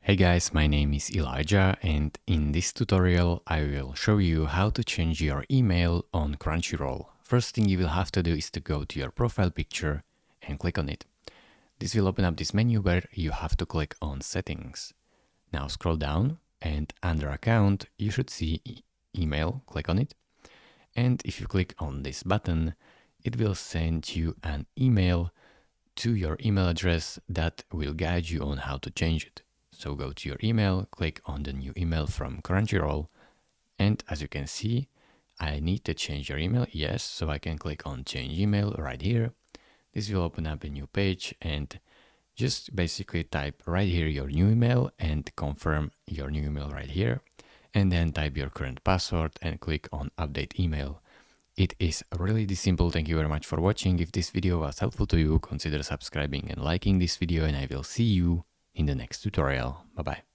Hey guys, my name is Elijah and in this tutorial I will show you how to change your email on Crunchyroll. First thing you will have to do is to go to your profile picture and click on it. This will open up this menu where you have to click on settings. Now scroll down and under account you should see email, click on it. And if you click on this button, it will send you an email to your email address that will guide you on how to change it. So go to your email, click on the new email from Crunchyroll, and as you can see, I need to change your email, yes, so I can click on change email right here. This will open up a new page and just basically type right here your new email and confirm your new email right here, and then type your current password and click on update email. It is really this simple. Thank you very much for watching. If this video was helpful to you, consider subscribing and liking this video, and I will see you in the next tutorial. Bye bye.